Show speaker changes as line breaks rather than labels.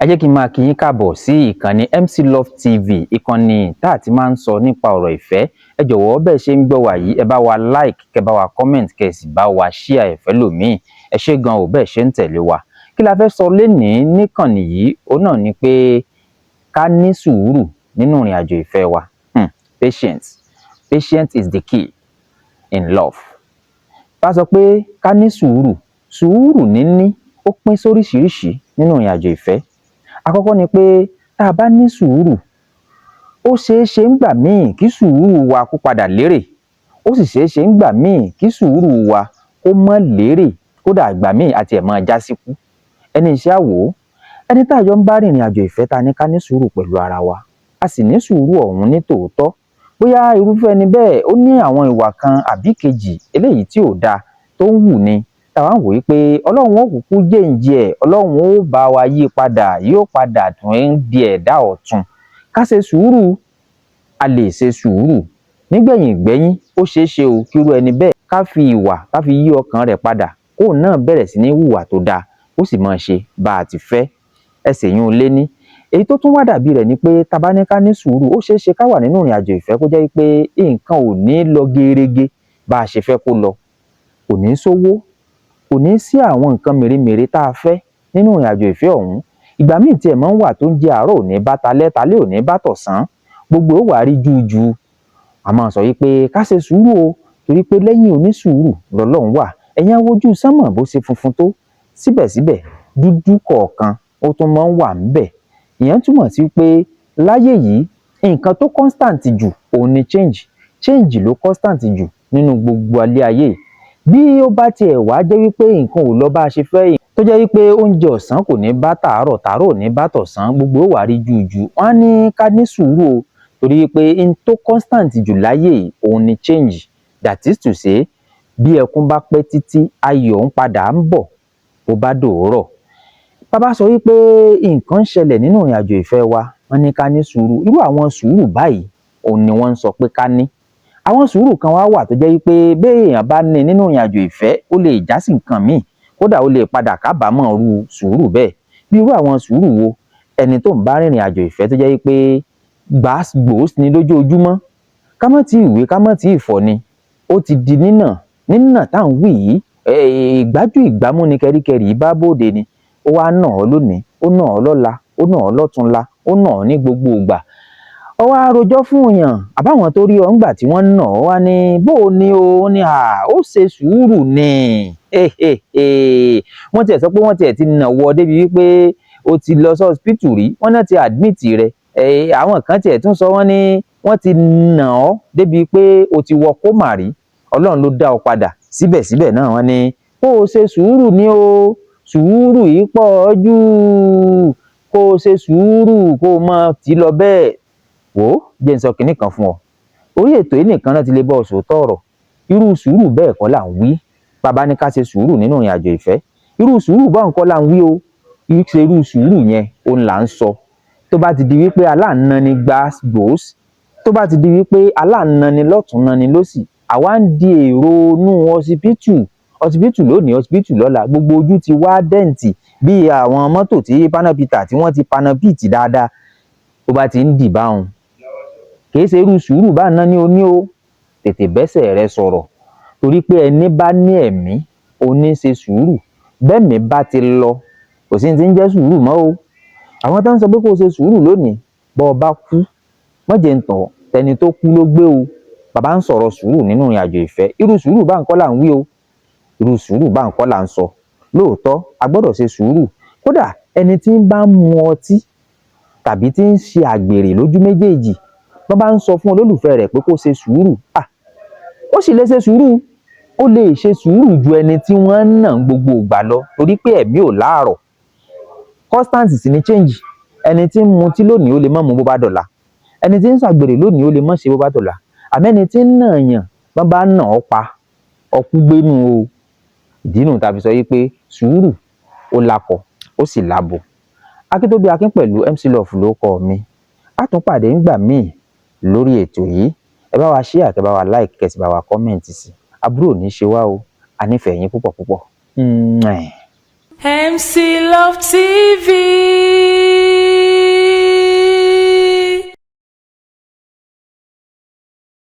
ẹ jẹ́ kí n máa kí yín káàbọ̀ sí ìkànnì MC Love TV, ìkànnì tá a ti máa ń sọ nípa ọ̀rọ̀ ìfẹ́. Ẹ jọ̀wọ́ bẹ́ẹ̀ ṣe ń gbọ́ wa yìí, ẹ bá wa like, kẹ́ bá wa comment, kẹ́ sì bá wa share ẹ̀fẹ́ lòmíì. Ẹ ṣé gan ò bẹ́ẹ̀ ṣe ń tẹ̀lé wa. Kí la fẹ́ sọ lénìí níkànnì yìí, òun náà ni pé ká ní sùúrù nínú ìrìn àjò ìfẹ́ wa. Patience. Patience is the key in love. Bá sọ pé ká ní sùúrù, sùúrù níní ó pín sóríṣiríṣi nínú ìrìn àjò ìfẹ́. Àkọ́kọ́ ni pé tá a bá ní sùúrù, ó ṣeé ṣe ńgbà míì kí sùúrù wa kó padà lérè, ó sì ṣeé ṣe ńgbà míì kí sùúrù wa kó mọ́ lérè, kódà ìgbà míì àti ẹ̀ máa já síkú. Ẹni iṣẹ́ àwò, ẹni tá a jọ ń bá rìnrìn àjò ìfẹ́ ta ní ká ní sùúrù pẹ̀lú ara wa, a sì ní sùúrù ọ̀hún ní tòótọ́. Bóyá irúfẹ́ ẹni bẹ́ẹ̀ ó ní àwọn ìwà kan àbí kejì eléyìí tí ò dáa tó ń wù ni, táwa ń wò yí pé Ọlọ́run ó kúkú jẹ́ǹjì ẹ̀, Ọlọ́run ó bá wa yí padà, yóò padà tún ń di ẹ̀dá ọ̀tun. Ká ṣe sùúrù, a lè ṣe sùúrù. Nígbẹ̀yìn gbẹ́yìn, ó ṣeé ṣe o kírú ẹni bẹ́ẹ̀ ká fi ìwà ká fi yí ọkàn rẹ̀ padà, kóun náà bẹ̀rẹ̀ sí ní hùwà tó dáa, ó sì máa ṣe bá a ti fẹ́. Ẹsẹ̀ yún lé ní. Èyí tó tún wá dàbí rẹ̀ ni pé tá bá ní ká ní sùúrù, ó ṣeé ṣe ká wà nínú ìrìn àjò ìfẹ́ kó jẹ́ pé nǹkan ò ní lọ gerege bá a ṣe fẹ́ kó lọ. Kò ní sówó, kò ní sí àwọn nǹkan mèremère tá a fẹ́ nínú ìrìn àjò ìfẹ́ ọ̀hún. Ìgbà míì tí ẹ̀ máa ń wà tó ń jẹ àárọ̀ ò ní bá talẹ́, talẹ́ ò ní bá tọ̀sán, gbogbo ó wà rí jújú. A máa sọ wípé ká ṣe sùúrù o, torí pé lẹ́yìn onísùúrù lọ́lọ́run wà. Ẹ̀yin á wojú sánmọ̀ bó ṣe funfun tó, síbẹ̀síbẹ̀ dúdú kọ̀ọ̀kan ó tún máa ń wà ńbẹ̀. Ìyẹn túmọ̀ sí pé láyé yìí nǹkan tó constant jù òun ni change ló constant jù nínú gbogbo alẹ́ ayé. Bí ó bá tiẹ̀ wá jẹ́ wípé nǹkan ò lọ bá a ṣe fẹ́, tó jẹ́ wípé oúnjẹ ọ̀sán kò ní bá tàárọ̀, tàárọ̀ ò ní bá tọ̀sán, gbogbo ó wà rí jújú. Wọ́n á ní ká ní sùúrù o, torí pé n tó constant jù láyé òun ni change. That is to say, bí ẹkún bá pẹ́ títí, ayọ̀ ń padà ń bọ̀ bó bá dòórọ̀. Bàbá sọ wípé nǹkan ń ṣẹlẹ̀ nínú ìrìn àjò ìfẹ́ wa, wọ́n ní ká ní sùúrù. Irú àwọn sùúrù báyìí òun ni wọ́n ń sọ pé ká ní. Àwọn sùúrù kan wá wà tó jẹ́ wípé bí èèyàn bá ní nínú ìrìn àjò ìfẹ́, ó lè já sí nǹkan míì, kódà ó lè padà kábàámọ̀ ru sùúrù bẹ́ẹ̀. Bí irú àwọn sùúrù wo? Ẹni tó ń bá rìnrìn àjò ìfẹ́ tó jẹ́ wípé gbàs-gbòs ni lójoojúmọ́, ká mọ́ tí ìwé ká mọ́ tí ìfọ̀ ni, ó ti di nínà tá à ń wí yìí, ìgbájú ìgbámú ni kẹ́ríkẹ́rí bá bóde ni. Ó wá nà ọ́ lónìí, ó nà ọ́ lọ́la, ó nà ọ́ lọ́túnla, ó nà ọ́ ní gbogbo ìgbà. Ó wá rojọ́ fún èèyàn àbáwọn tó rí ọ ńgbà tí wọ́n nà ọ́ wá ní bó o ní o, ó ní ó ṣe sùúrù ni. Wọ́n tiẹ̀ sọ pé wọ́n tiẹ̀ ti nà wọ́ débi wípé o ti lọ sí hospital rí, wọ́n náà ti admit rẹ̀. Àwọn kan tiẹ̀ tún sọ wọ́n ní wọ́n ti nà ọ́ débi pé o ti wọ kómà rí, Ọlọ́run ló dá ọ padà. Síbẹ̀síbẹ̀ náà wọ́n ní kó o ṣe sùúrù ni o, sùúrù yìí pọ̀ jù, kó o ṣe sùúrù kó o máa tì lọ bẹ́ẹ̀. Wò ó, jẹ́ n sọ kinní kan fún ọ. Orí ètò yìí nìkan náà ti lè bọ́ ọ sòótọ́ ọ̀rọ̀. Irú sùúrù bẹ́ẹ̀ kọ́ là ń wí. Bàbá ní ká ṣe sùúrù nínú ìrìn àjò ìfẹ́. Irú sùúrù báwọn kọ́ là ń wí o. Ṣe irú sùúrù yẹn òun là ń sọ. Tó bá ti di wípé aláàánà ni gbàs-gbòs, tó bá ti di wípé aláàánà ni lọ́tún náà ni lósì, àwa ń di èrò inú ọsibítù lónìí, ọsibítù lọ́la, gbogbo ojú ti wá dẹ́ǹtì bí àwọn mọ́tò tí panapita tí wọ́n ti panapiti dáadáa. Ó bá ti ń dì báwọn, kì í ṣe irú sùúrù bá ná ní oní o. Tètè bẹ́sẹ̀ rẹ sọ̀rọ̀, torí pé ẹni bá ní ẹ̀mí oní ṣe sùúrù. Bẹ́ẹ̀mí bá ti lọ, kò sí ní ti ń jẹ́ sùúrù mọ́ o. Àwọn tó ń sọ pé kó o ṣe sùúrù lónìí, bọ́ ọ bá kú, mọ́jẹ̀ ń tàn, tẹni tó kú ló gbé o. Bàbá ń sọ̀rọ̀ sùúrù nínú ìrìn àjò ìfẹ́. Irú sùúrù bá ń kọ́ là ń wí o. Irú sùúrù bá ń kọ́ là ń sọ. Lóòótọ́ a gbọ́dọ̀ ṣe sùúrù. Kódà ẹni tí ń bá ń mu ọtí tàbí tí ń ṣe àgbèrè lójú méjèèjì, wọ́n bá ń sọ fún olólùfẹ́ rẹ̀ pé kó ṣe sùúrù, ó sì lè ṣe sùúrù. Ó lè ṣe sùúrù ju ẹni tí wọ́n ń nà gbogbo ìgbà lọ, torí pé ẹ̀mí ò láàrọ̀. Constant sì ni change. Ẹni tí ń mutí lónìí ó lè má mu bó bá dọ̀la, ẹni tí ń ṣàgbèrè lónìí ó lè má ṣe bó bá dọ̀la. Àmẹ́ni tí ń nà yàn, wọ́n bá nà ọ́ pa, ọkú gbénu o. Ìdí nù tá fi sọ wípé sùúrù ó lakọ̀ ó sì labo. Akíntóbi Akínpẹ̀lú MC Love ló kọ mi. A tún pàdé ńgbà míì lórí ètò yìí. Ẹ bá wa share, kẹ́ bá wa like, kẹ́ sì bá wa comment sí. Àbúrò ní ṣe wá o. A nífẹ̀ẹ́ yín púpọ̀ púpọ̀.
MC Love TV.